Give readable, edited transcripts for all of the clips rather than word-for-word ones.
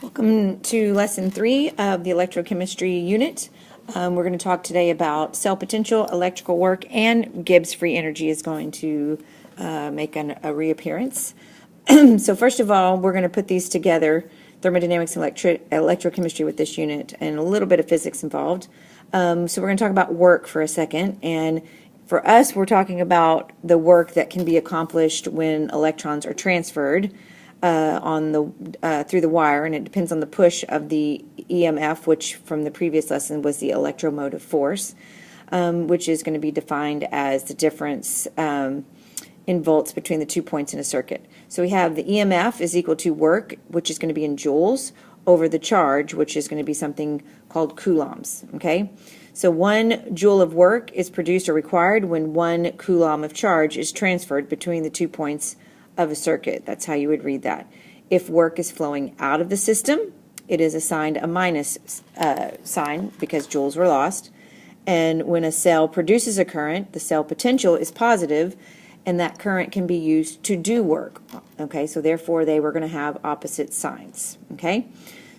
Welcome to Lesson 3 of the Electrochemistry unit. We're going to talk today about cell potential, electrical work, and Gibbs free energy is going to make a reappearance. So first of all, we're going to put these together, thermodynamics and electrochemistry with this unit, and a little bit of physics involved. So we're going to talk about work for a second, and for us, we're talking about the work that can be accomplished when electrons are transferred through the wire, and it depends on the push of the EMF, which from the previous lesson was the electromotive force, which is going to be defined as the difference in volts between the 2 points in a circuit. So we have the EMF is equal to work, which is going to be in joules, over the charge, which is going to be something called coulombs. Okay, so 1 joule of work is produced or required when 1 coulomb of charge is transferred between the 2 points of a circuit. That's how you would read that. If work is flowing out of the system, it is assigned a minus sign because joules were lost. And when a cell produces a current, the cell potential is positive, and that current can be used to do work. Okay, so therefore they were going to have opposite signs. Okay,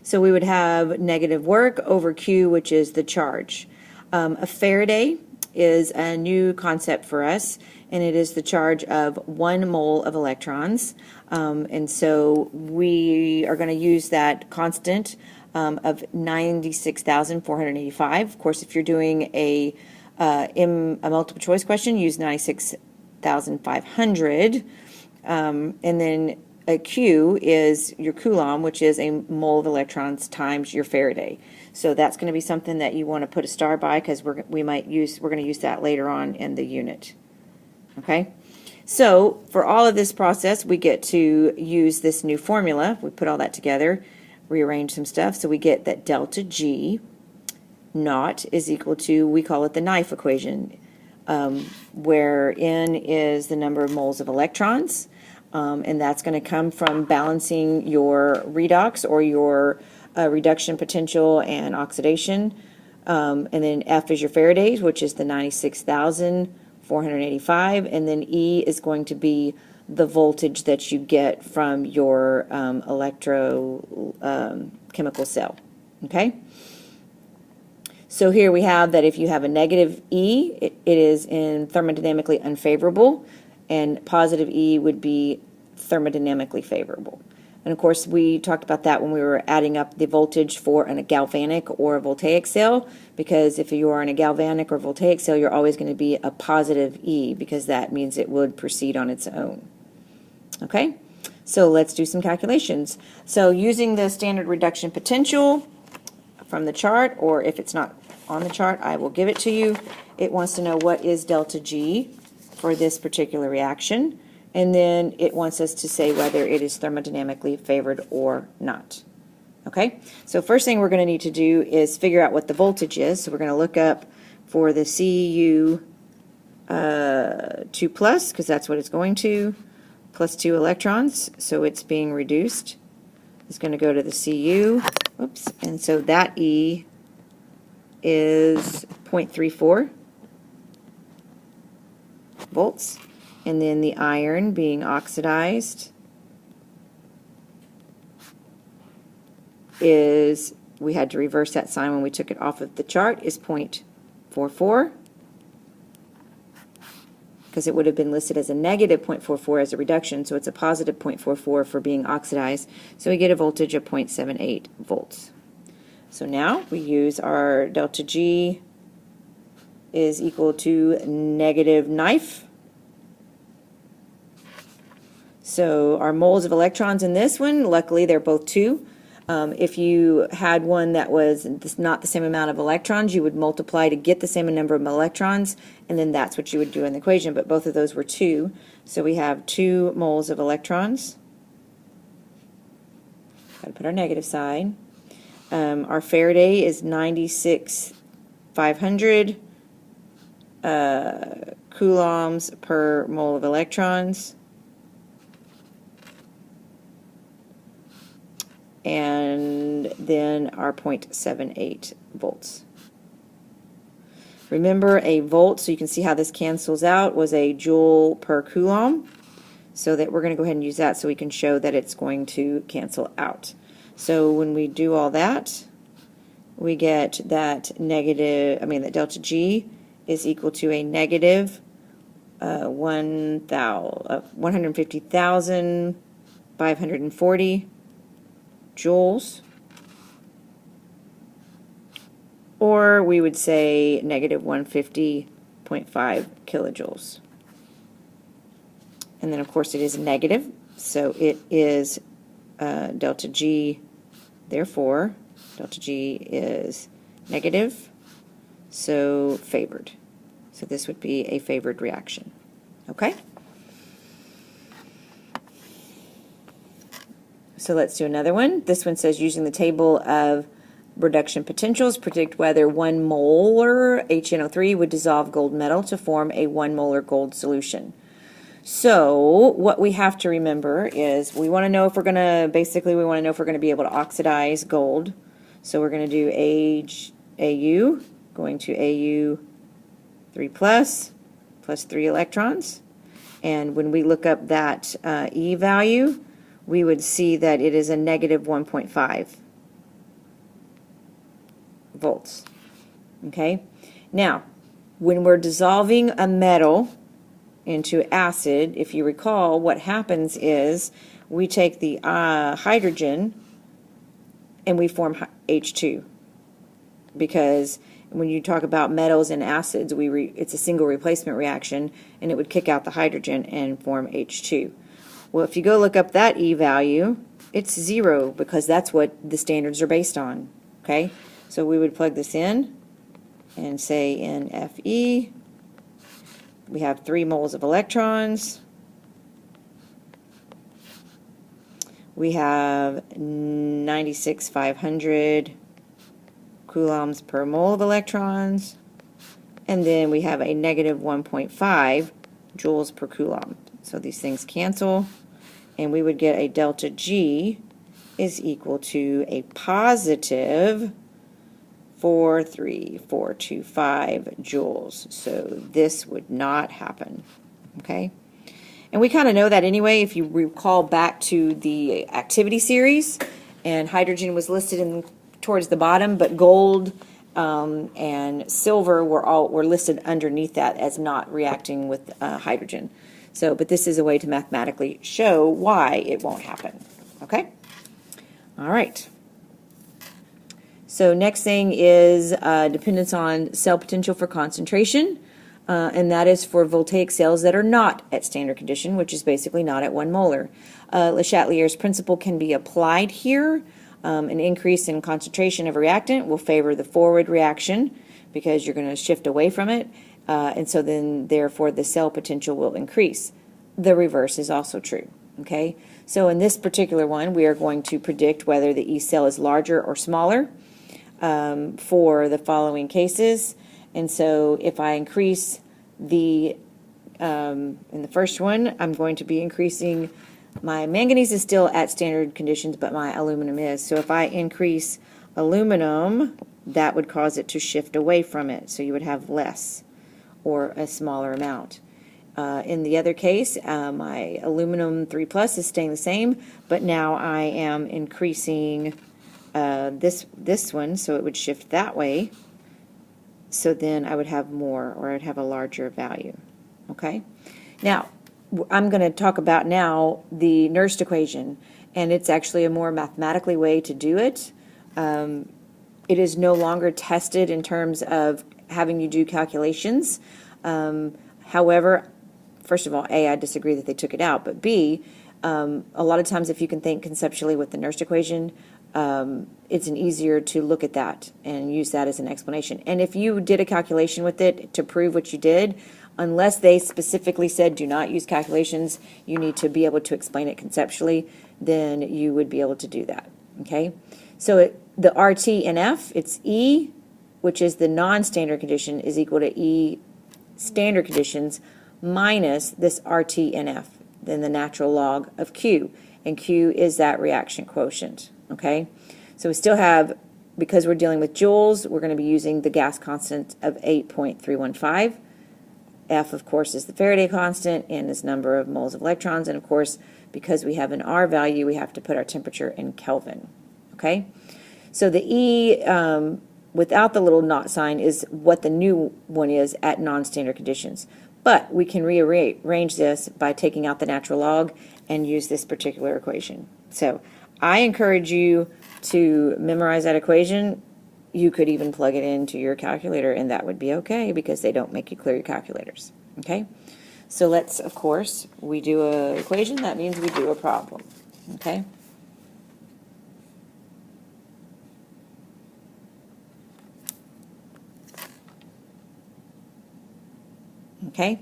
so we would have negative work over Q, which is the charge. A Faraday is a new concept for us, and it is the charge of 1 mole of electrons. And so we are going to use that constant of 96,485. Of course, if you're doing a multiple choice question, use 96,500. And then a Q is your coulomb, which is a mole of electrons times your Faraday. So that's going to be something that you want to put a star by, because we're going to use that later on in the unit. Okay, so for all of this process, we get to use this new formula. We put all that together, rearrange some stuff, so we get that delta G naught is equal to, we call it the knife equation, where N is the number of moles of electrons, and that's going to come from balancing your redox or your reduction potential and oxidation, and then F is your Faradays, which is the 96,485, and then E is going to be the voltage that you get from your electrochemical cell. Okay? So here we have that if you have a negative E, it is in thermodynamically unfavorable, and positive E would be thermodynamically favorable. And of course, we talked about that when we were adding up the voltage for a galvanic or a voltaic cell, because if you are in a galvanic or voltaic cell, you're always going to be a positive E, because that means it would proceed on its own. Okay, so let's do some calculations. So using the standard reduction potential from the chart, or if it's not on the chart, I will give it to you. It wants to know what is delta G for this particular reaction, and then it wants us to say whether it is thermodynamically favored or not. Okay, so first thing we're going to need to do is figure out what the voltage is. So we're going to look up for the Cu 2 plus, because that's what it's going to, plus 2 electrons, so it's being reduced. It's going to go to the Cu, whoops, and so that E is 0.34 volts. And then the iron being oxidized is, we had to reverse that sign when we took it off of the chart, is 0.44, because it would have been listed as a negative 0.44 as a reduction, so it's a positive 0.44 for being oxidized, so we get a voltage of 0.78 volts. So now we use our delta G is equal to negative knife. So our moles of electrons in this one, luckily they're both 2. If you had one that was not the same amount of electrons, you would multiply to get the same number of electrons, and then that's what you would do in the equation, but both of those were 2. So we have 2 moles of electrons. Got to put our negative side. Our Faraday is 96,500 coulombs per mole of electrons. And then our 0.78 volts. Remember, a volt, so you can see how this cancels out, was a joule per coulomb. So that we're going to go ahead and use that so we can show that it's going to cancel out. So when we do all that, we get that that delta G is equal to a negative 150,540 joules, or we would say negative 150.5 kilojoules. And then, of course, it is negative, so it is delta G, therefore, delta G is negative, so favored. So this would be a favored reaction. Okay? So let's do another one. This one says, using the table of reduction potentials, predict whether 1 molar HNO3 would dissolve gold metal to form a 1 molar gold solution. So what we have to remember is we want to know if we're going to, we want to know if we're going to be able to oxidize gold. So we're going to do AU, going to AU 3 plus 3 electrons. And when we look up that E value, we would see that it is a negative 1.5 volts. Okay? Now, when we're dissolving a metal into acid, if you recall, what happens is we take the hydrogen and we form H2. Because when you talk about metals and acids, it's a single replacement reaction, and it would kick out the hydrogen and form H2. Well, if you go look up that E value, it's 0 because that's what the standards are based on. Okay? So we would plug this in and say in Fe, we have 3 moles of electrons. We have 96,500 coulombs per mole of electrons. And then we have a negative 1.5 joules per coulomb. So these things cancel. And we would get a delta G is equal to a positive 43425 joules. So this would not happen. Okay? And we kind of know that anyway if you recall back to the activity series, and hydrogen was listed towards the bottom, but gold and silver were listed underneath that as not reacting with hydrogen. So, but this is a way to mathematically show why it won't happen. Okay? All right. So next thing is dependence on cell potential for concentration, and that is for voltaic cells that are not at standard condition, which is basically not at 1 molar. Le Chatelier's principle can be applied here. An increase in concentration of a reactant will favor the forward reaction because you're going to shift away from it, and so then therefore the cell potential will increase. The reverse is also true. Okay, so in this particular one we are going to predict whether the E cell is larger or smaller for the following cases. And so if I increase in the first one, I'm going to be increasing, my manganese is still at standard conditions, but my aluminum is. So if I increase aluminum, that would cause it to shift away from it. So you would have less or a smaller amount. In the other case, my aluminum 3 plus is staying the same, but now I am increasing this one, so it would shift that way. So then I would have more, or I'd have a larger value. Okay? Now, I'm going to talk about now the Nernst equation, and it's actually a more mathematically way to do it. It is no longer tested in terms of having you do calculations. However, first of all, A, I disagree that they took it out, but B, a lot of times if you can think conceptually with the Nernst equation, it's easier to look at that and use that as an explanation. And if you did a calculation with it to prove what you did, unless they specifically said do not use calculations, you need to be able to explain it conceptually, then you would be able to do that. Okay? So the RT and F, it's E, which is the non-standard condition, is equal to E standard conditions minus this RT and F, then the natural log of Q. And Q is that reaction quotient. Okay, so we still have, because we're dealing with joules, we're going to be using the gas constant of 8.315. F, of course, is the Faraday constant, and is number of moles of electrons, and of course, because we have an R value, we have to put our temperature in Kelvin. okay? So the E without the little not sign is what the new one is at non-standard conditions. But we can rearrange this by taking out the natural log and use this particular equation. So I encourage you to memorize that equation. You could even plug it into your calculator, and that would be okay because they don't make you clear your calculators, okay? So let's, of course, we do an equation. That means we do a problem, okay? Okay.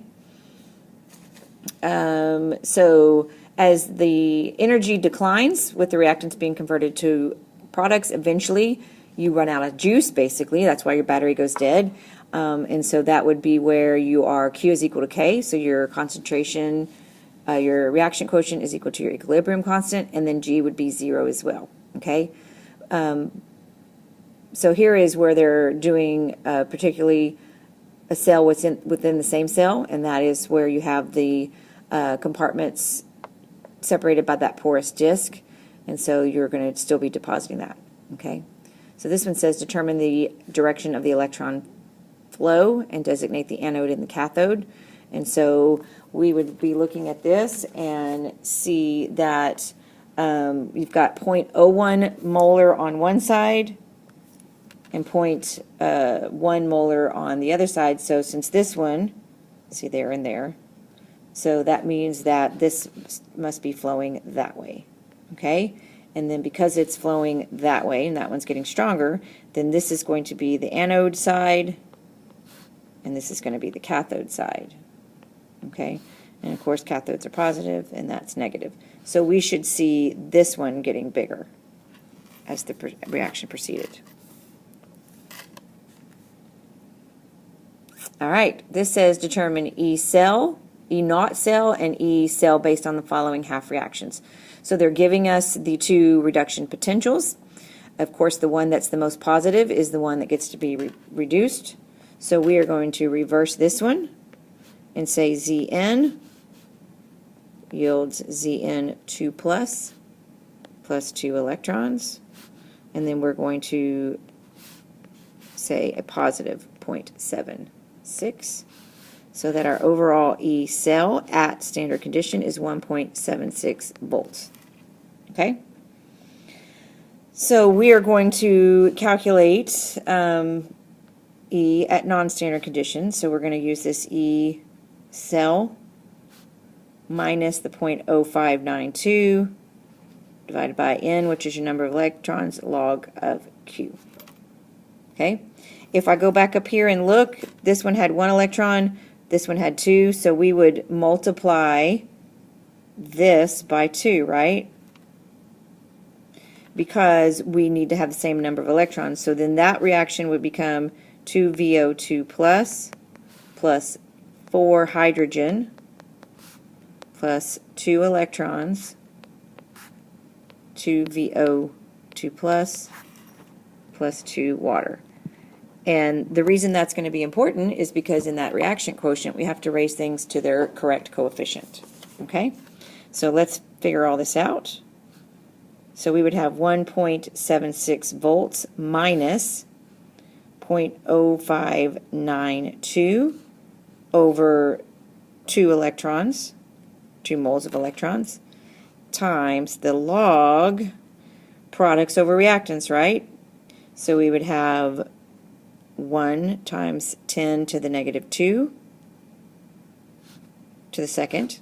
So as the energy declines with the reactants being converted to products, eventually you run out of juice, basically. That's why your battery goes dead. And so that would be where you are Q is equal to K, so your concentration, your reaction quotient is equal to your equilibrium constant, and then G would be 0 as well, okay? So here is where they're doing particularly a cell within the same cell, and that is where you have the compartments separated by that porous disk, and so you're going to still be depositing that, okay? So this one says determine the direction of the electron flow and designate the anode and the cathode. And so we would be looking at this and see that you've got 0.01 molar on one side and 0.1 molar on the other side. So since this one, see there and there, so that means that this must be flowing that way, okay? And then because it's flowing that way, and that one's getting stronger, then this is going to be the anode side, and this is going to be the cathode side, okay? And of course cathodes are positive, and that's negative. So we should see this one getting bigger as the reaction proceeded. All right, this says determine E cell, E naught cell, and E cell based on the following half reactions. So they're giving us the two reduction potentials. Of course, the one that's the most positive is the one that gets to be reduced. So we are going to reverse this one and say Zn yields Zn 2 plus 2 electrons. And then we're going to say a positive 0.76. So that our overall E cell at standard condition is 1.76 volts. Okay? So we are going to calculate E at non-standard conditions. So we're going to use this E cell minus the 0.0592 divided by N, which is your number of electrons, log of Q. Okay? If I go back up here and look, this one had 1 electron, this one had 2, so we would multiply this by 2, right? Because we need to have the same number of electrons. So then that reaction would become 2VO2 plus 4 hydrogen plus 2 electrons, 2VO2 plus 2 water. And the reason that's going to be important is because in that reaction quotient we have to raise things to their correct coefficient. Okay? So let's figure all this out. So we would have 1.76 volts minus 0.0592 over 2 electrons, 2 moles of electrons, times the log products over reactants, right? So we would have 1 times 10 to the negative 2 to the second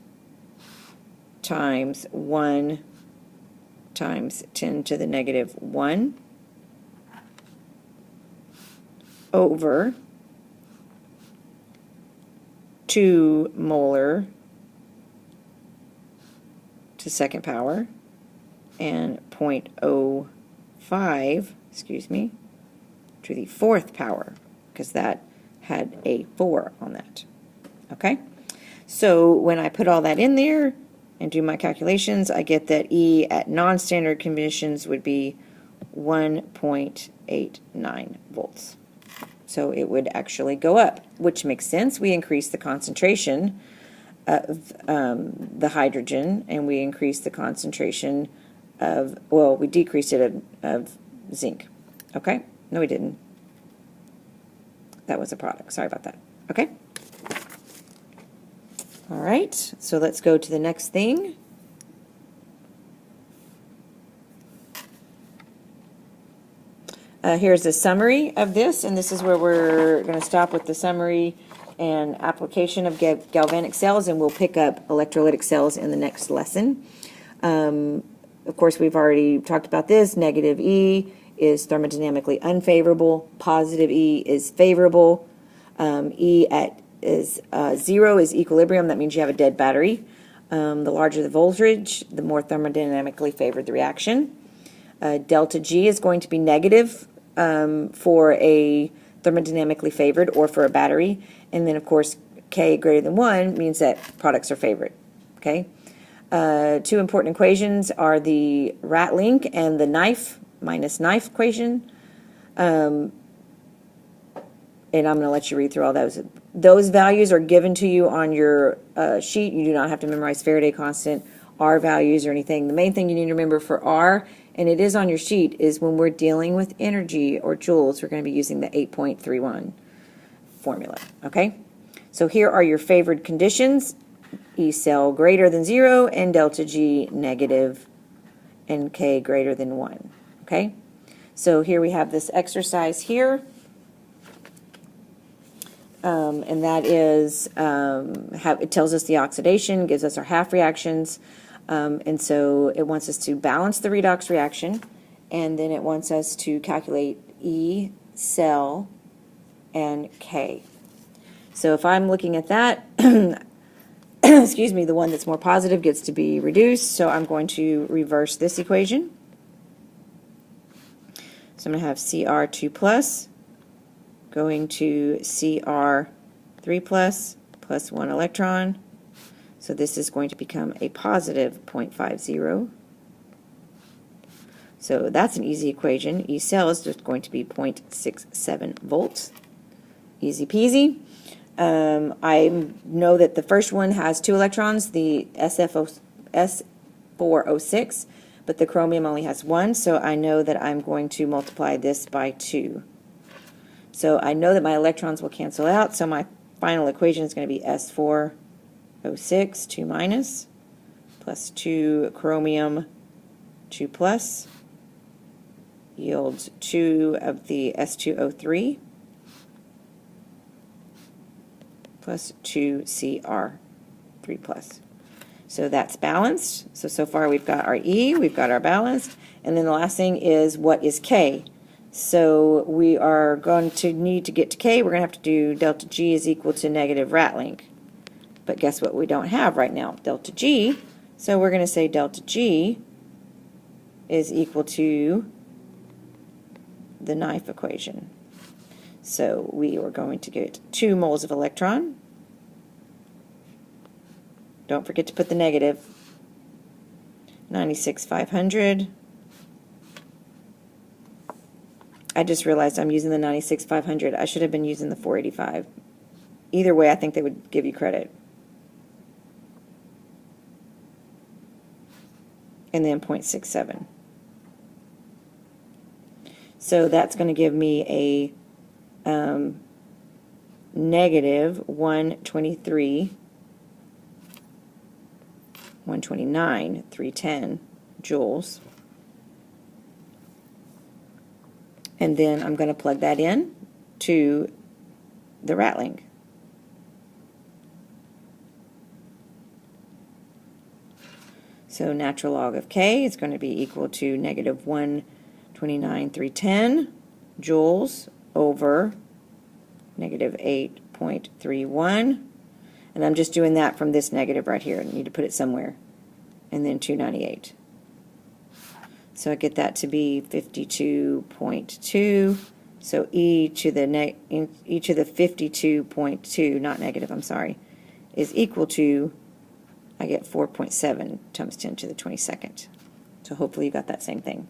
times 1 times 10 to the negative 1 over 2 molar to second power and 0.05, to the fourth power, because that had a 4 on that. Okay? So when I put all that in there and do my calculations, I get that E at non-standard conditions would be 1.89 volts. So it would actually go up, which makes sense. We increase the concentration of the hydrogen, and we increase the concentration of, well, we decreased it of zinc. Okay? No, we didn't. That was a product. Sorry about that. Okay? All right, so let's go to the next thing. Here's a summary of this, and this is where we're going to stop with the summary and application of galvanic cells, and we'll pick up electrolytic cells in the next lesson. Of course, we've already talked about this. Negative E is thermodynamically unfavorable. Positive E is favorable. E is 0 is equilibrium. That means you have a dead battery. The larger the voltage, the more thermodynamically favored the reaction. Delta G is going to be negative for a thermodynamically favored or for a battery. And then, of course, K greater than 1 means that products are favored. Okay. Two important equations are the rat link and the knife minus knife equation. And I'm going to let you read through all those. Those values are given to you on your sheet. You do not have to memorize Faraday constant, R values, or anything. The main thing you need to remember for R, and it is on your sheet, is when we're dealing with energy or joules, we're going to be using the 8.31 formula. Okay? So here are your favored conditions. E cell greater than 0 and delta G negative and K greater than 1. Okay? So here we have this exercise here. And that is, it tells us the oxidation, gives us our half reactions, and so it wants us to balance the redox reaction, and then it wants us to calculate E, cell, and K. So if I'm looking at that, excuse me, the one that's more positive gets to be reduced, so I'm going to reverse this equation. So I'm going to have Cr2 plus going to Cr3 plus 1 electron. So this is going to become a positive 0.50. So that's an easy equation. E cell is just going to be 0.67 volts. Easy peasy. I know that the first one has 2 electrons, the S406, but the chromium only has 1, so I know that I'm going to multiply this by 2. So I know that my electrons will cancel out, so my final equation is going to be S4O6, 2 minus, plus 2 chromium, 2 plus, yields 2 of the S2O3, plus 2 Cr3 plus. So that's balanced. So far we've got our E, we've got our balanced, and then the last thing is what is K? So we are going to need to get to K, we're going to have to do delta G is equal to negative rat link. But guess what we don't have right now? Delta G. So we're going to say delta G is equal to the knife equation. So we are going to get 2 moles of electron. Don't forget to put the negative. 96,500. I just realized I'm using the 96,500. I should have been using the 485. Either way, I think they would give you credit. And then 0.67. So that's going to give me a negative 129, 310 joules. And then I'm going to plug that in to the rat link. So natural log of K is going to be equal to negative 129, 310 joules over negative 8.31. And I'm just doing that from this negative right here. I need to put it somewhere. And then 298. So I get that to be 52.2. So e to the 52.2, not negative, I'm sorry, is equal to, I get 4.7 times 10 to the 22nd. So hopefully you got that same thing.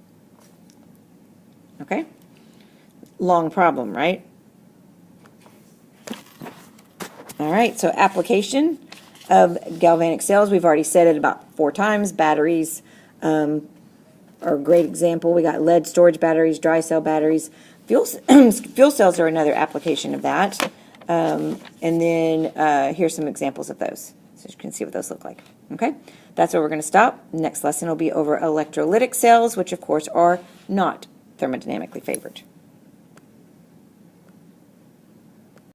Okay? Long problem, right? All right, so application of galvanic cells. We've already said it about 4 times. Batteries, are a great example. We got lead storage batteries, dry cell batteries. Fuel cells are another application of that. And then here's some examples of those, so you can see what those look like. Okay, that's where we're going to stop. Next lesson will be over electrolytic cells, which of course are not thermodynamically favored.